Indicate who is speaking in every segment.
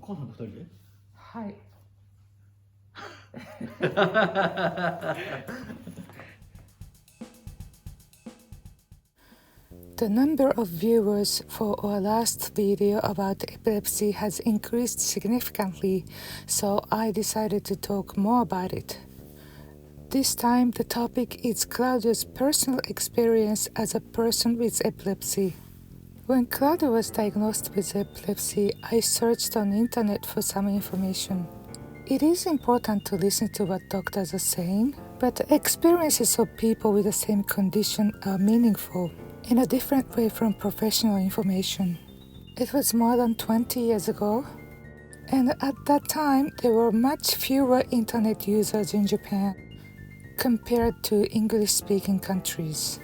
Speaker 1: 母さんと二人で
Speaker 2: はい。The number of viewers for our last video about epilepsy has increased significantly, so I decided to talk more about it. This time the topic is Claudio's personal experience as a person with epilepsy. When Claudio was diagnosed with epilepsy, I searched on the internet for some information. It is important to listen to what doctors are saying, but the experiences of people with the same condition are meaningful in a different way from professional information. It was more than 20 years ago, and at that time there were much fewer internet users in Japan compared to English-speaking countries.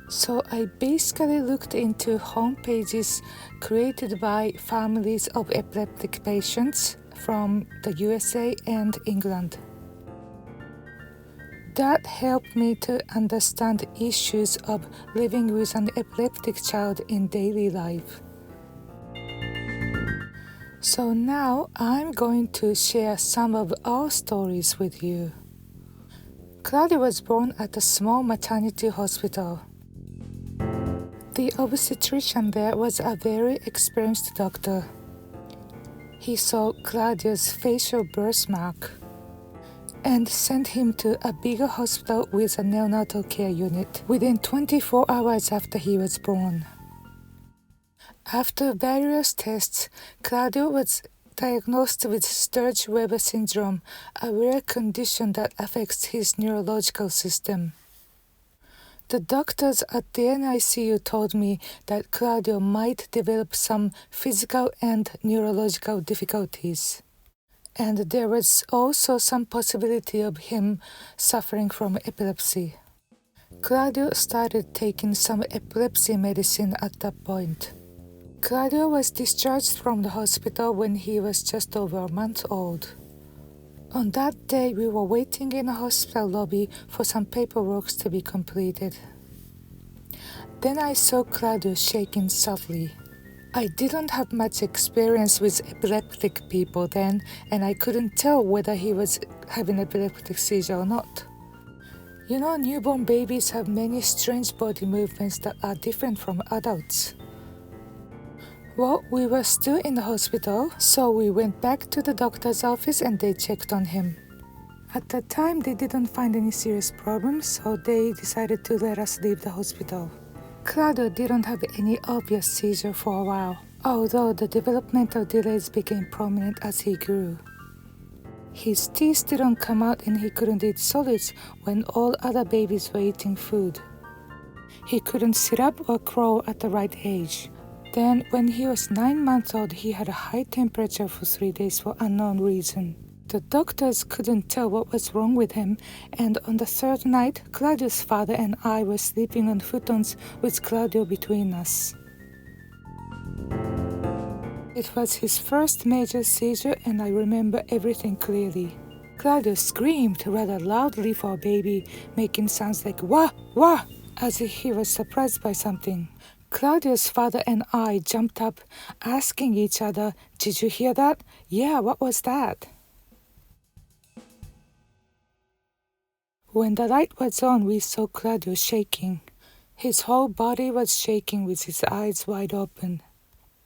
Speaker 2: So I basically looked into home pages created by families of epileptic patients from the USA and England. That helped me to understand issues of living with an epileptic child in daily life. So now I'm going to share some of our stories with you. Claudio was born at a small maternity hospital. The obstetrician there was a very experienced doctor. He saw Claudio's facial birthmark and sent him to a bigger hospital with a neonatal care unit within 24 hours after he was born. After various tests, Claudio was diagnosed with Sturge-Weber syndrome, a rare condition that affects his neurological system. The doctors at the NICU told me that Claudio might develop some physical and neurological difficulties. And there was also some possibility of him suffering from epilepsy. Claudio started taking some epilepsy medicine at that point. Claudio was discharged from the hospital when he was just over a month old. On that day, we were waiting in a hospital lobby for some paperwork to be completed. Then I saw Claudio shaking subtly. I didn't have much experience with epileptic people then, and I couldn't tell whether he was having epileptic seizure or not. You know, newborn babies have many strange body movements that are different from adults. Well, we were still in the hospital, so we went back to the doctor's office and they checked on him. At that time, they didn't find any serious problems, so they decided to let us leave the hospital. Claudio didn't have any obvious seizure for a while, although the developmental delays became prominent as he grew. His teeth didn't come out and he couldn't eat solids when all other babies were eating food. He couldn't sit up or crawl at the right age. Then, when he was 9 months old, he had a high temperature for 3 days for unknown reason. The doctors couldn't tell what was wrong with him, and on the third night, Claudio's father and I were sleeping on futons with Claudio between us. It was his first major seizure, and I remember everything clearly. Claudio screamed rather loudly for a baby, making sounds like wah, wah, as if he was surprised by something. Claudio's father and I jumped up, asking each other, "Did you hear that? Yeah, what was that?" When the light was on, we saw Claudio shaking. His whole body was shaking with his eyes wide open.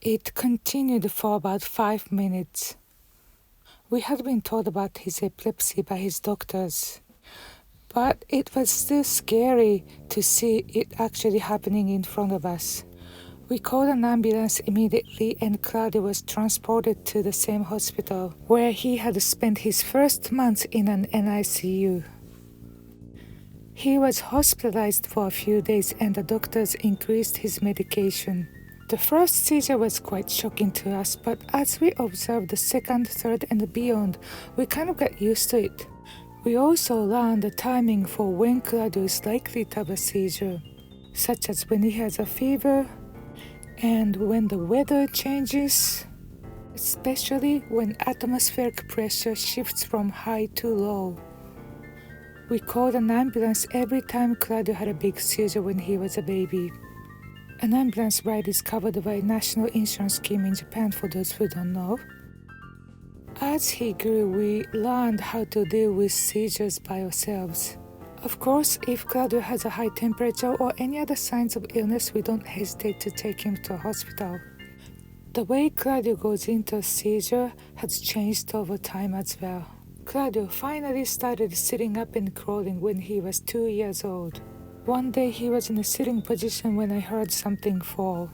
Speaker 2: It continued for about 5 minutes. We had been told about his epilepsy by his doctors, but it was still scary to see it actually happening in front of us. We called an ambulance immediately and Claudio was transported to the same hospital where he had spent his first months in an NICU. He was hospitalized for a few days and the doctors increased his medication. The first seizure was quite shocking to us, but as we observed the second, third, and beyond, we kind of got used to it. We also learned the timing for when Claudio is likely to have a seizure, such as when he has a fever and when the weather changes, especially when atmospheric pressure shifts from high to low. We called an ambulance every time Claudio had a big seizure when he was a baby. An ambulance ride is covered by a national insurance scheme in Japan for those who don't know. As he grew, we learned how to deal with seizures by ourselves. Of course, if Claudio has a high temperature or any other signs of illness, we don't hesitate to take him to a hospital. The way Claudio goes into a seizure has changed over time as well. Claudio finally started sitting up and crawling when he was 2 years old. One day he was in a sitting position when I heard something fall.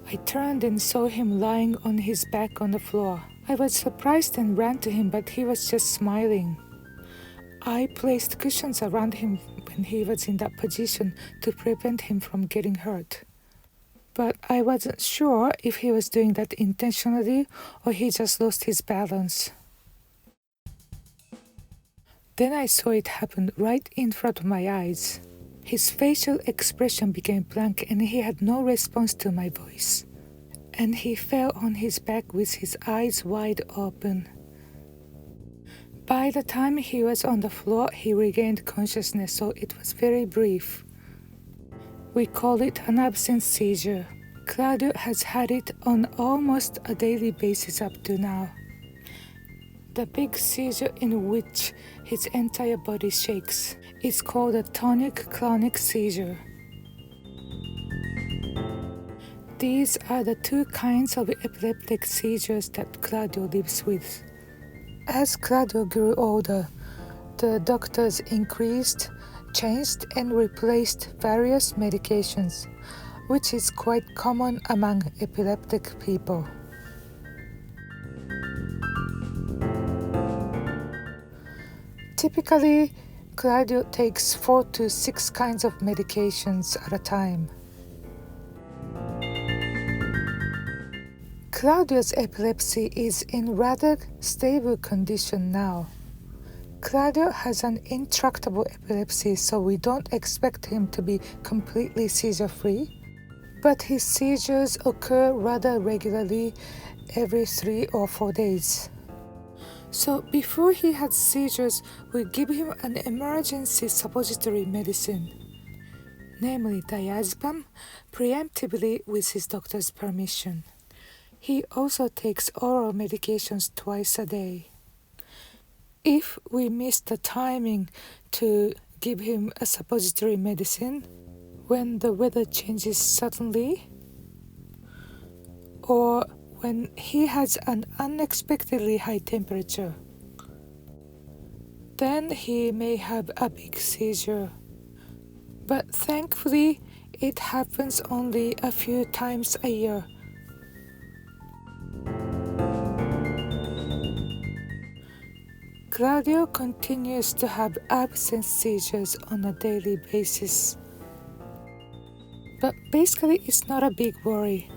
Speaker 2: I turned and saw him lying on his back on the floor. I was surprised and ran to him, but he was just smiling. I placed cushions around him when he was in that position to prevent him from getting hurt. But I wasn't sure if he was doing that intentionally or he just lost his balance. Then I saw it happen right in front of my eyes. His facial expression became blank and he had no response to my voice. And he fell on his back with his eyes wide open. By the time he was on the floor, he regained consciousness, so it was very brief. We call it an absence seizure. Claudio has had it on almost a daily basis up to now. The big seizure in which his entire body shakes is called a tonic-clonic seizure. These are the two kinds of epileptic seizures that Claudio lives with. As Claudio grew older, the doctors changed and replaced various medications, which is quite common among epileptic people. Typically, Claudio takes 4 to 6 kinds of medications at a time. Claudio's epilepsy is in rather stable condition now. Claudio has an intractable epilepsy, so we don't expect him to be completely seizure-free, but his seizures occur rather regularly every 3 or 4 days. So before he had seizures, we give him an emergency suppository medicine, namely diazepam, preemptively with his doctor's permission. He also takes oral medications twice a day. If we miss the timing to give him a suppository medicine, when the weather changes suddenly, or when he has an unexpectedly high temperature, then he may have a big seizure. But thankfully, it happens only a few times a year. Claudio continues to have absence seizures on a daily basis. But basically, it's not a big worry.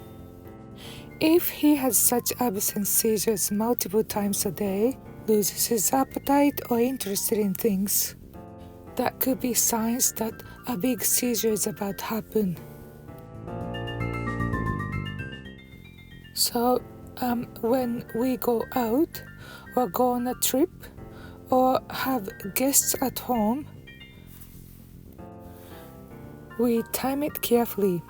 Speaker 2: If he has such absence seizures multiple times a day, loses his appetite or interested in things, that could be signs that a big seizure is about to happen. So, when we go out or go on a trip or have guests at home, we time it carefully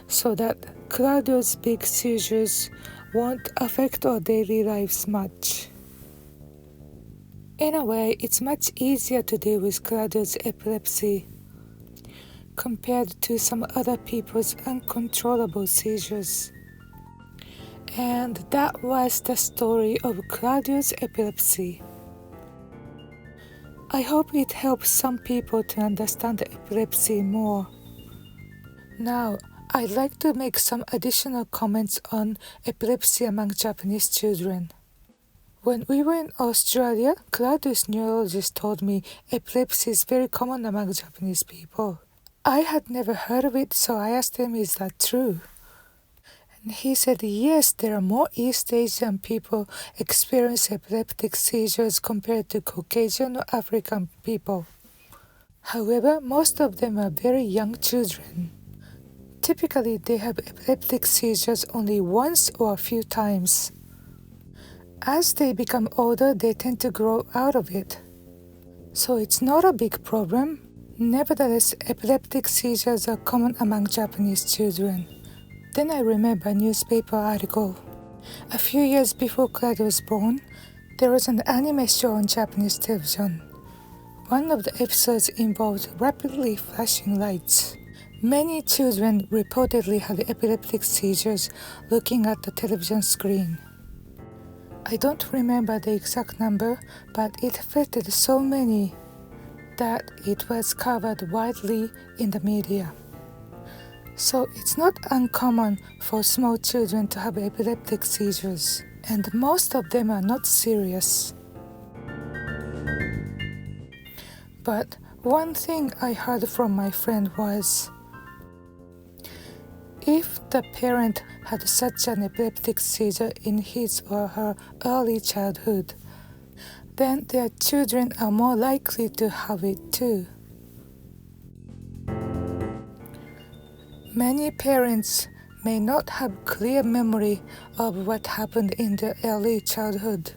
Speaker 2: so that Claudio's big seizures won't affect our daily lives much. In a way, it's much easier to deal with Claudio's epilepsy compared to some other people's uncontrollable seizures. And that was the story of Claudio's epilepsy. I hope it helps some people to understand epilepsy more. Now, I'd like to make some additional comments on epilepsy among Japanese children. When we were in Australia, Claudio's neurologist told me epilepsy is very common among Japanese people. I had never heard of it, so I asked him, is that true? And he said, yes, there are more East Asian people experience epileptic seizures compared to Caucasian or African people. However, most of them are very young children. Typically, they have epileptic seizures only once or a few times. As they become older, they tend to grow out of it. So it's not a big problem. Nevertheless, epileptic seizures are common among Japanese children. Then I remember a newspaper article. A few years before Claudio was born, there was an anime show on Japanese television. One of the episodes involved rapidly flashing lights. Many children reportedly had epileptic seizures looking at the television screen. I don't remember the exact number, but it affected so many that it was covered widely in the media. So it's not uncommon for small children to have epileptic seizures, and most of them are not serious. But one thing I heard from my friend was, if the parent had such an epileptic seizure in his or her early childhood, then their children are more likely to have it too. Many parents may not have clear memory of what happened in their early childhood.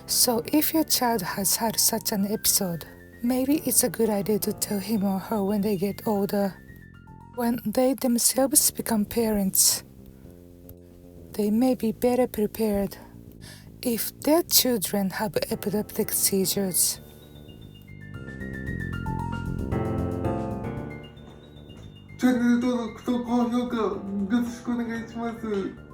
Speaker 2: So if your child has had such an episode, maybe it's a good idea to tell him or her when they get older. When they themselves become parents, they may be better prepared if their children have epileptic seizures.
Speaker 1: チャンネル登録と高評価よろしくお願いします。